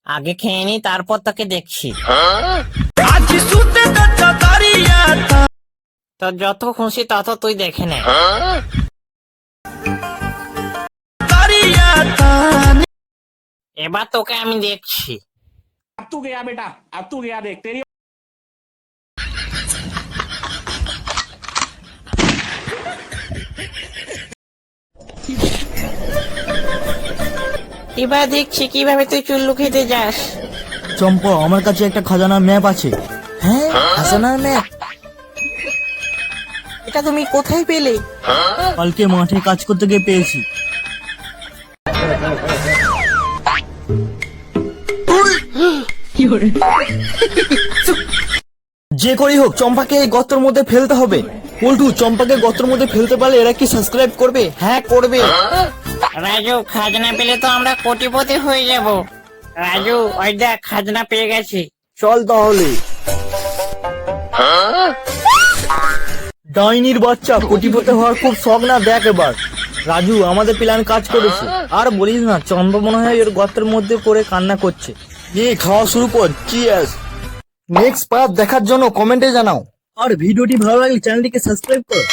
আগে খেয়ে নি, তারপর তোকে দেখছি। তো যত খুশি তত তুই দেখে নে। এবার তোকে আমি দেখছি। अब तू गया बेटा, अब तू गया, देख तेरी। এবার দেখছি কিভাবে তুই চুল্লু খেতে যাস। চম্পা, আমার কাছে একটা খাজানার ম্যাপ আছে। হ্যাঁ, খাজানার ম্যাপ? এটা তুমি কোথায় পেলে? কালকে মাঠে কাজ করতে গিয়ে পেয়েছি। যে করেই হোক চম্পাকে এই গর্তের মধ্যে ফেলতে হবে। পল্টু, চম্পাকে গর্তের মধ্যে ফেলতে পারলে এরা কি সাবস্ক্রাইব করবে? হ্যাঁ করবে। রাজু, খাজনা পেলে তো আমরা কোটিপতি হয়ে যাব। রাজু, ওই দেখ খাজনা পেয়ে গেছি। চল তাহলে। ডাইনির বাচ্চা, কোটিপতি হওয়ার খুব শখ না? দেখ এবার রাজু, আমাদের প্ল্যান কাজ করেছে। আর বলিস না, চম্পা মনে হয় এর গর্তের মধ্যে পড়ে কান্না করছে। খাওয়া শুরু কর। চিয়ার্স। নেক্সট পার্ট দেখার জন্য কমেন্টে জানাও। আর ভিডিওটি ভালো লাগলে চ্যানেলটিকে সাবস্ক্রাইব করো।